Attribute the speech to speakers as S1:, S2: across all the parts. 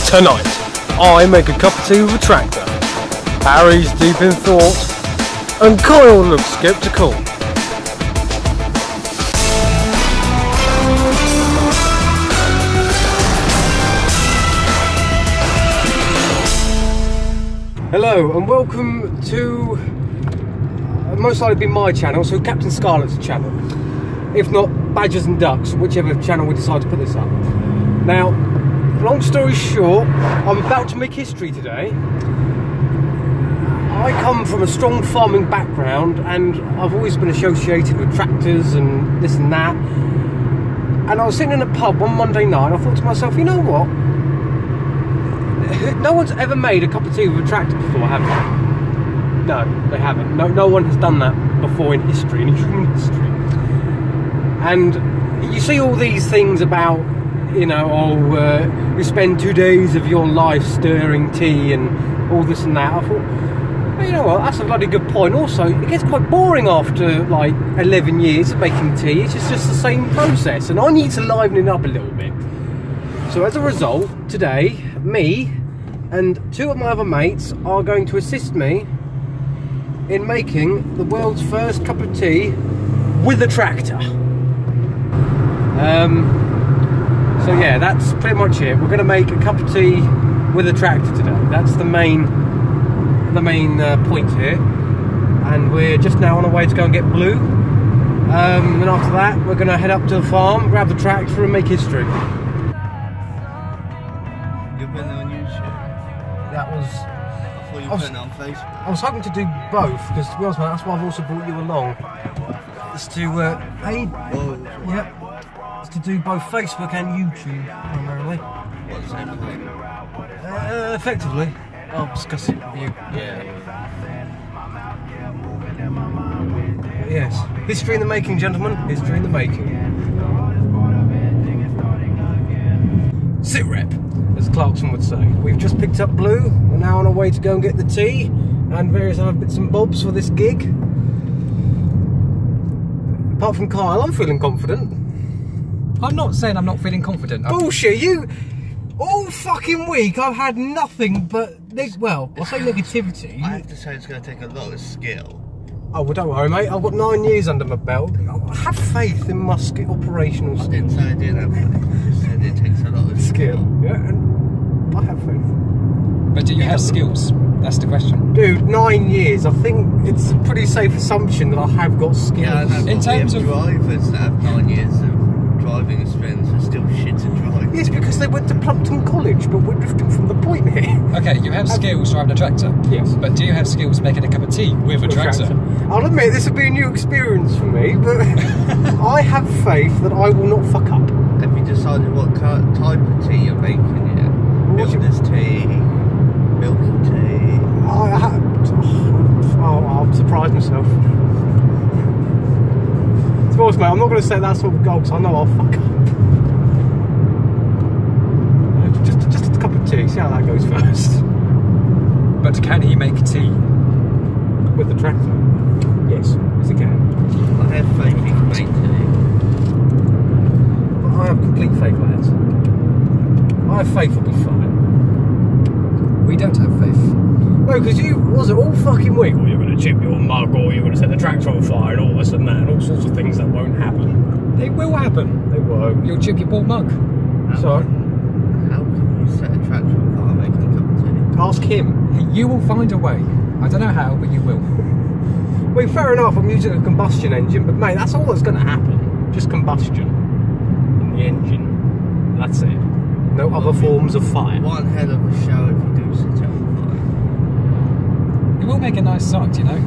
S1: Tonight, I make a cup of tea with a tractor. Harry's deep in thought, and Kyle looks sceptical. Hello and welcome to most likely be my channel, so Captain Scarlet's channel. If not Badgers and Ducks, whichever channel we decide to put this up. Now, long story short, I'm about to make history today. I come from a strong farming background and I've always been associated with tractors and this and that. And I was sitting in a pub one Monday night and I thought to myself, you know what? No one's ever made a cup of tea with a tractor before, have they? No, they haven't. No one has done that before in history, in human history. And you see all these things about, you know, you spend 2 days of your life stirring tea and all this and that. I thought, well, you know what, that's a bloody good point. Also, it gets quite boring after like 11 years of making tea. It's just the same process, and I need to liven it up a little bit. So as a result, today, me and 2 of my other mates are going to assist me in making the world's first cup of tea with a tractor. So yeah, that's pretty much it. We're going to make a cup of tea with a tractor today. That's the main point here. And we're just now on our way to go and get Blue. And after that, we're going to head up to the farm, grab the tractor and make history.
S2: You've been on YouTube?
S1: That was...
S2: I thought you were putting it on Facebook.
S1: I was hoping to do both, because to be honest, man, that's why I've also brought you along. It's to, yep. To do both Facebook and YouTube primarily.
S2: What, the same thing?
S1: Effectively. I'll discuss it with you.
S2: Yeah.
S1: Yes. History in the making, gentlemen. History in the making. Sit rep, as Clarkson would say. We've just picked up Blue. We're now on our way to go and get the tea and various other bits and bobs for this gig. Apart from Kyle, I'm feeling confident.
S3: I'm not saying I'm not feeling confident.
S1: Bullshit, you... All fucking week I've had nothing but... Well, I'll say negativity.
S2: I have to say it's going to take a lot of skill.
S1: Oh, well, don't worry, mate. I've got 9 years under my belt. I have faith in musket operational
S2: I didn't say I didn't have faith. I just said it takes a lot of skill.
S1: Yeah, and I have faith.
S3: But do you have skills? That's the question.
S1: Dude, 9 years. I think it's a pretty safe assumption that I have got skills.
S2: Yeah, I know.
S3: In terms of
S2: drivers that have 9 years of driving experience are still shit to drive.
S1: Yes, because they went to Plumpton College, but we're drifting from the point here.
S3: Okay, you have skills driving a tractor.
S1: Yes.
S3: But do you have skills making a cup of tea with a tractor?
S1: I'll admit this will be a new experience for me, but I have faith that I will not fuck up.
S2: Have you decided what type of tea you're making yet? Builder's tea, milky tea?
S1: I'll surprise myself. To be honest, mate, I'm not going to set that sort of goal because I know I'll fuck up. Just a cup of tea, see how that goes first.
S3: But can he make tea?
S1: With the tractor? Yes, he can.
S2: I have faith he can make tea.
S1: I have complete faith, lads. I have faith will be fine.
S3: We don't have faith.
S1: No, because you, was it all fucking week? Or you're going to chip your mug, or you're going to set the tractor on fire, and all this and that, and all sorts of things that won't happen.
S3: It will happen.
S1: They won't.
S3: You'll chip your bald mug.
S1: So,
S2: how can you set a tractor on fire making a cup of tea?
S1: ask him.
S3: You will find a way. I don't know how, but you will.
S1: Well, fair enough, I'm using a combustion engine, but mate, that's all that's going to happen. Just combustion in the engine. That's it. No other forms of fire.
S2: One hell of a show if you do set it on fire.
S3: It will make a nice sight, you know.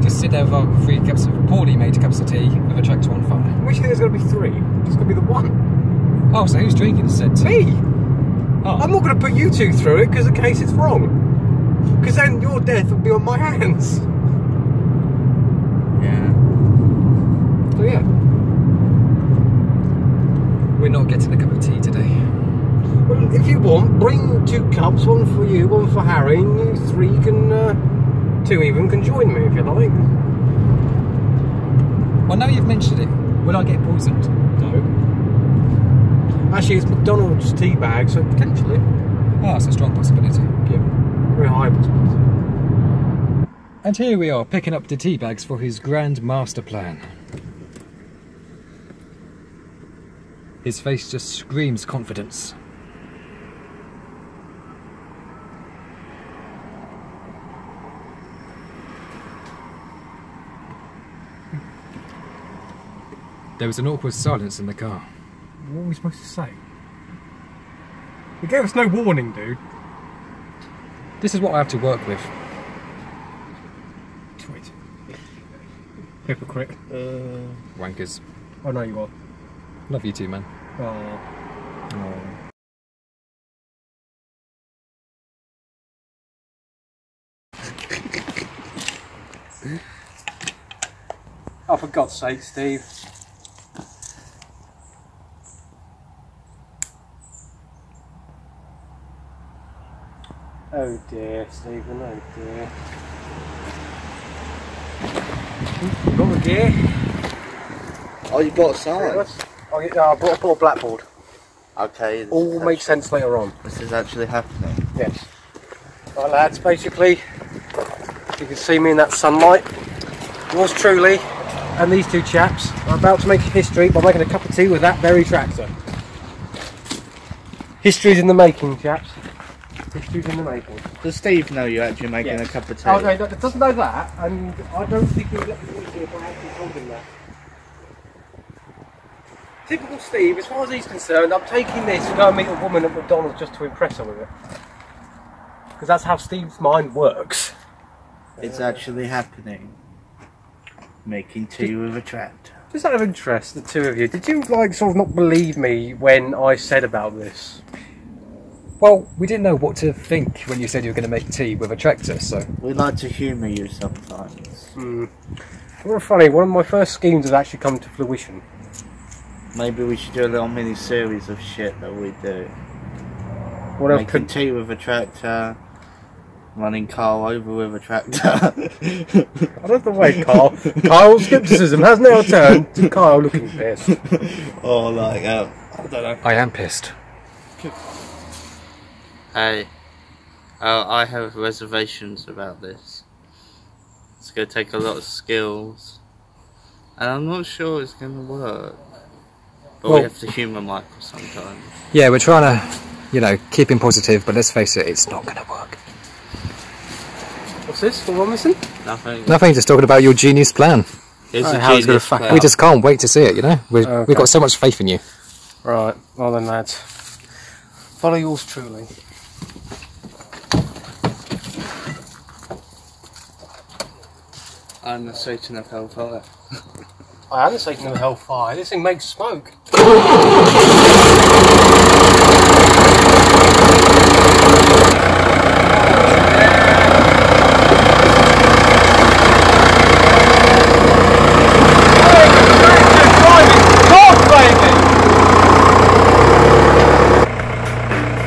S3: Just sit there with 3 cups of poorly made cups of tea with a tractor on fire.
S1: Which think there's going to be 3? It's going to be the one.
S3: Oh, so who's drinking said tea?
S1: Me.
S3: Oh.
S1: I'm not going to put you 2 through it because in case it's wrong. Because then your death will be on my hands.
S2: Yeah.
S1: So yeah.
S3: not getting a cup of tea today.
S1: Well, if you want, bring 2 cups, one for you, one for Harry, and you 3 can, 2 even can join me if you like.
S3: Well, now you've mentioned it, will I get poisoned?
S1: No. Actually, it's McDonald's tea bag, so potentially.
S3: Ah, it's a strong possibility.
S1: Yeah, very high possibility.
S3: And here we are, picking up the tea bags for his grand master plan. His face just screams confidence. There was an awkward silence in the car.
S1: What were we supposed to say? You gave us no warning, dude.
S3: This is what I have to work with.
S1: Tweet. Hypocrite.
S3: Wankers.
S1: Oh no, you are.
S3: Love you too, man.
S1: Oh. Oh, for God's sake, Steve. Oh dear, Stephen, oh dear. Got the gear?
S2: Oh, you bought a sign?
S1: Oh, yeah, I bought a blackboard.
S2: Okay.
S1: All makes sense later on.
S2: This is actually happening.
S1: Yes. Right, lads, basically, you can see me in that sunlight. Yours truly, and these 2 chaps are about to make history by making a cup of tea with that very tractor. History's in the making, chaps. History's in the making.
S2: Does Steve know you're actually making a cup of tea?
S1: Oh, no, he doesn't know that, and I don't think he'll let me do it if I actually told him that. Typical Steve, as far as he's concerned, I'm taking this to go and meet a woman at McDonald's just to impress her with it. Because that's how Steve's mind works.
S2: It's actually happening. Making tea with a tractor.
S1: Just out of interest, the 2 of you, did you like sort of not believe me when I said about this?
S3: Well, we didn't know what to think when you said you were going to make tea with a tractor, so...
S2: We like to humour you sometimes.
S1: Well, funny, one of my first schemes has actually come to fruition.
S2: Maybe we should do a little mini series of shit that we do.
S1: What else
S2: Making tea with a tractor, running Carl over with a tractor.
S1: I love the way Kyle's scepticism has now turned to Kyle looking pissed.
S2: Or like, I don't know.
S3: I am pissed.
S2: Hey, I have reservations about this. It's going to take a lot of skills, and I'm not sure it's going to work. But we have to humour Michael sometimes.
S3: Yeah, we're trying to, you know, keep him positive, but let's face it, it's not going to work.
S1: What's this? What am I missing?
S2: Nothing.
S3: Nothing, just talking about your genius plan.
S2: It's a
S1: how it's gonna
S2: genius
S1: fuck
S2: plan.
S3: We just can't wait to see it, you know? We've got so much faith in you.
S1: Right, well then lads, follow yours truly.
S2: I'm the Satan of Hellfire.
S1: I am the Satan of Hellfire, this thing makes smoke.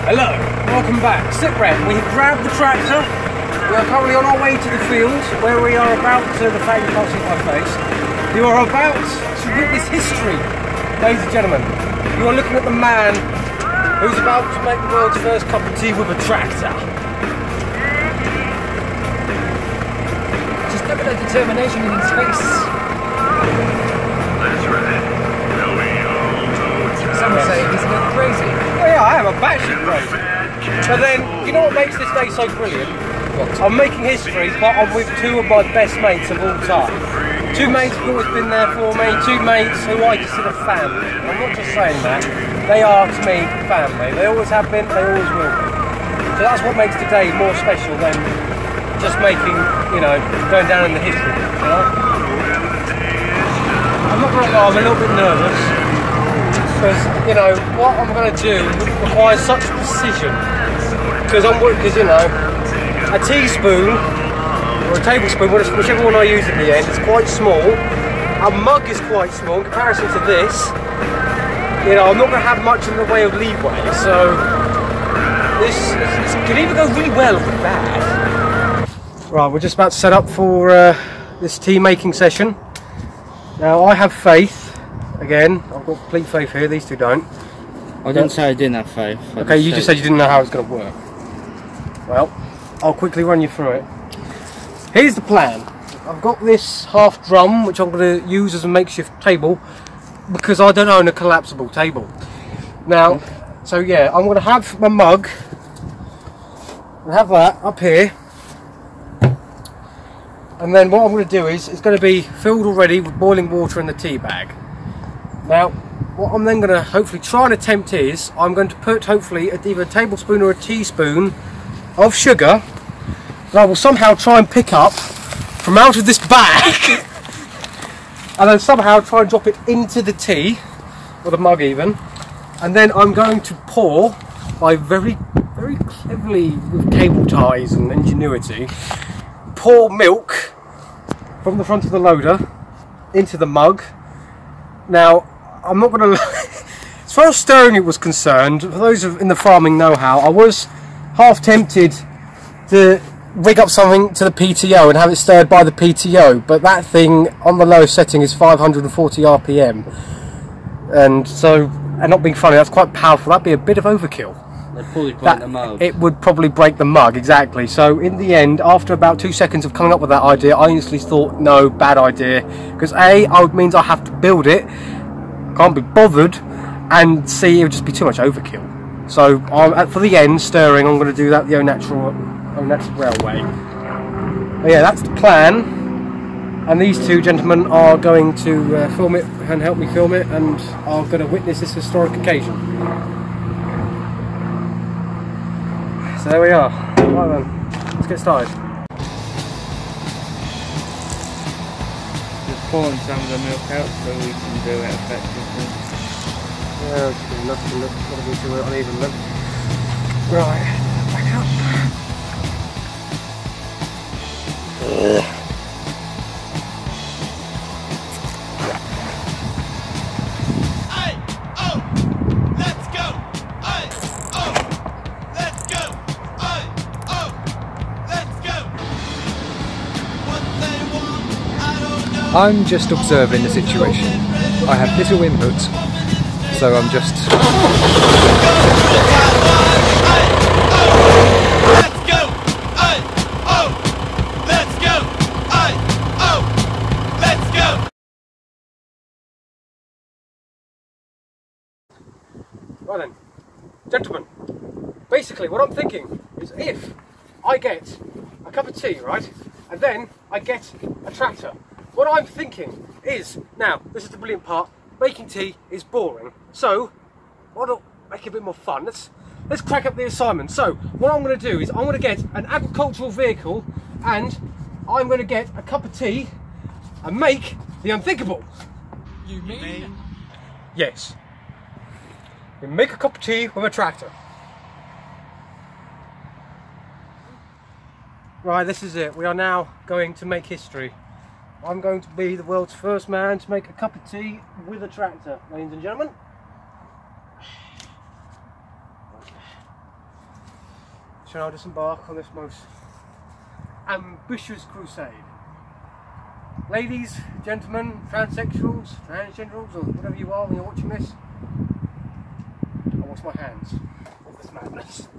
S1: Hello, welcome back. Sitrep, we have grabbed the tractor. We are currently on our way to the field where we are about to, the fact you can't see my face, you are about to witness history, ladies and gentlemen. You are looking at the man who's about to make the world's first cup of tea with a tractor.
S3: Just look at the determination in his face.
S4: That's right. Now we all know it's
S3: Some would say he's a bit crazy.
S1: Oh yeah, I am a batshit crazy. But then, you know what makes this day so brilliant? I'm making history, but I'm with 2 of my best mates of all time. 2 mates who've always been there for me, 2 mates who I consider family. I'm not just saying that, they are to me family. They always have been, they always will be. So that's what makes today more special than just making, you know, going down in the history books, you know? I'm not gonna lie, I'm a little bit nervous. Because, you know, what I'm going to do requires such precision. Because you know, a teaspoon or a tablespoon, whichever one I use at the end, is quite small. A mug is quite small in comparison to this. you know, I'm not going to have much in the way of leeway, so this could either go really well or bad. Right, we're just about to set up for this tea making session. Now, I have faith, again, I've got complete faith here, these two don't.
S2: I didn't say I didn't have faith.
S1: Okay, you just said you didn't know how it's going to work. Well, I'll quickly run you through it. Here's the plan. I've got this half drum, which I'm going to use as a makeshift table, because I don't own a collapsible table. Now, so yeah, I'm going to have my mug, and have that up here, and then what I'm going to do is, it's going to be filled already with boiling water in the tea bag. Now, what I'm then going to hopefully try and attempt is, I'm going to put hopefully either a tablespoon or a teaspoon of sugar that I will somehow try and pick up from out of this bag and then somehow try and drop it into the tea, or the mug even, and then I'm going to pour, by very cleverly with cable ties and ingenuity, pour milk from the front of the loader into the mug. Now, I'm not going to as far as stirring it was concerned, for those in the farming know-how, I was half tempted to rig up something to the PTO and have it stirred by the PTO, but that thing on the lowest setting is 540 RPM, and so, and not being funny, that's quite powerful. That'd be a bit of overkill.
S2: They'd probably break the mug.
S1: It would probably break the mug, exactly. So in the end, after about 2 seconds of coming up with that idea, I instantly thought, no, bad idea, because A, it means I have to build it, can't be bothered, and C, it would just be too much overkill. So for the end, stirring, I'm going to do that the Au Natural Railway. But yeah, that's the plan. And these two gentlemen are going to film it and help me film it, and are going to witness this historic occasion. So there we are. Right then, let's get started.
S2: Just pouring some of the milk out so we can do it effectively.
S1: Yeah, okay, nothing, not to be too uneven then. Right, back up.
S3: I'm just observing the situation. I have little input, so I'm just...
S1: Right then, gentlemen, basically what I'm thinking is, if I get a cup of tea, right, and then I get a tractor, what I'm thinking is, now, this is the brilliant part, making tea is boring, so why not make it a bit more fun? Let's crack up the assignment. So what I'm going to do is, I'm going to get an agricultural vehicle, and I'm going to get a cup of tea and make the unthinkable.
S3: You mean?
S1: Yes. We make a cup of tea with a tractor. Right, this is it. We are now going to make history. I'm going to be the world's first man to make a cup of tea with a tractor, ladies and gentlemen. Shall I disembark on this most ambitious crusade? Ladies, gentlemen, transsexuals, transgenders, or whatever you are when you're watching this, I wash my hands of this madness.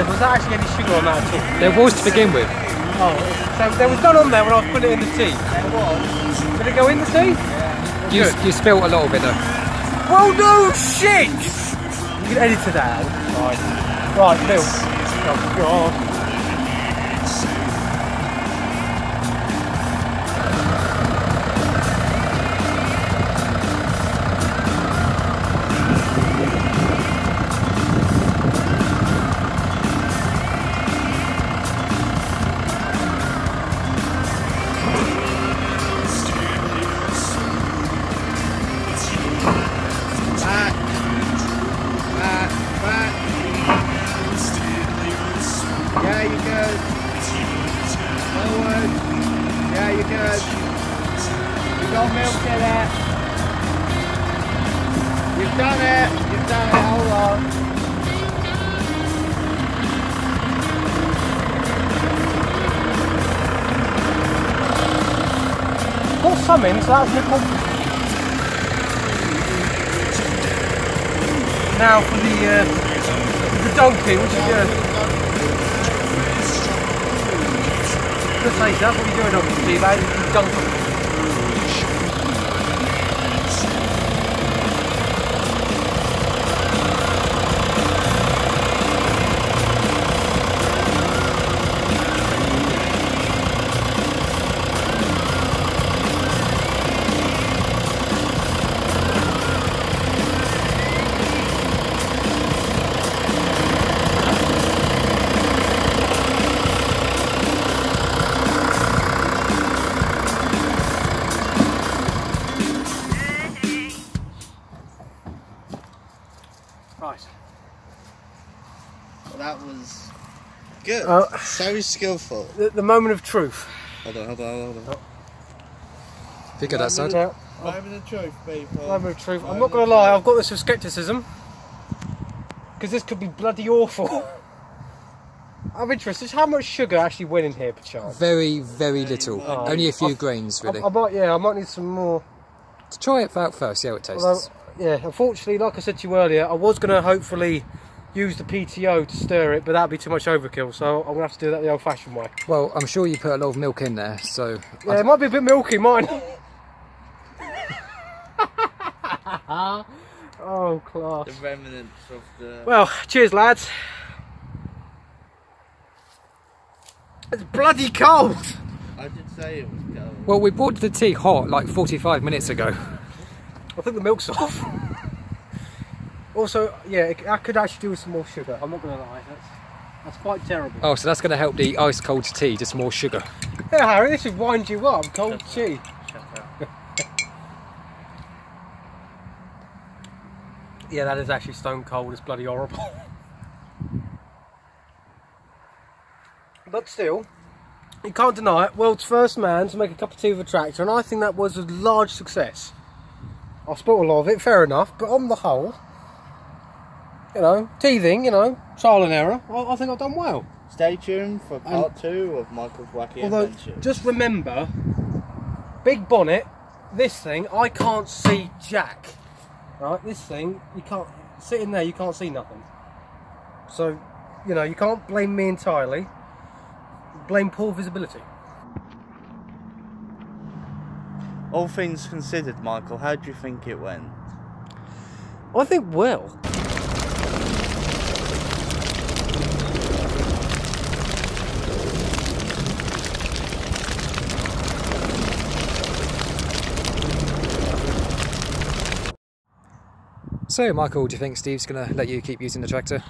S1: mind, was there actually any sugar on that at all?
S3: There was to begin with.
S1: Oh, so there was none on there when I was putting it in the tea. Did it go in the tea?
S3: You spilt a lot of it though.
S1: Well, no shit! You can edit it out. Right, milk. Oh, God.
S2: Yeah, you good. Forward. Yeah, you good. You got milk in it. You've done it. You've done it. Hold on.
S1: Got some in, so that's nipple. Now for the donkey, which is good taste. That's what you're doing on the tea, mate. You dunk them. Right.
S2: Well, that was good. So skillful.
S1: The moment of truth.
S2: Hold on.
S3: Figure that side.
S2: Moment of truth, people.
S1: Moment of truth. I'm not going to lie, I've got this with scepticism. Because this could be bloody awful. I'm interested, how much sugar actually went in here per chance?
S3: Very, very little. Only a few grains, really.
S1: I might need some more.
S3: To try it out first, see how it tastes.
S1: Although, yeah, unfortunately, like I said to you earlier, I was going to hopefully use the PTO to stir it, but that'd be too much overkill, so I'm going to have to do that the old-fashioned way.
S3: Well, I'm sure you put a lot of milk in there, so...
S1: Yeah, it might be a bit milky, mine. Oh, class.
S2: The remnants of the...
S1: Well, cheers, lads. It's bloody cold.
S2: I did say it was cold.
S3: Well, we bought the tea hot like 45 minutes ago.
S1: I think the milk's off. Also, yeah, I could actually do with some more sugar. I'm not going to lie. That's quite terrible.
S3: Oh, so that's going to help the ice cold tea, just more sugar.
S1: Yeah, Harry, this would wind you up. Cold tea.
S2: Shut up.
S1: Yeah, that is actually stone cold. It's bloody horrible. But still, you can't deny it. World's first man to make a cup of tea with a tractor, and I think that was a large success. I spilt a lot of it, fair enough, but on the whole, you know, teething, you know, trial and error, I think I've done well.
S2: Stay tuned for part 2 of Michael's Wacky Adventures.
S1: Just remember, big bonnet, this thing, I can't see jack. Right, this thing, you can't, sitting there, you can't see nothing. So, you know, you can't blame me entirely. Blame poor visibility.
S2: All things considered, Michael, how do you think it went?
S1: I think well.
S3: So, Michael, do you think Steve's going to let you keep using the tractor?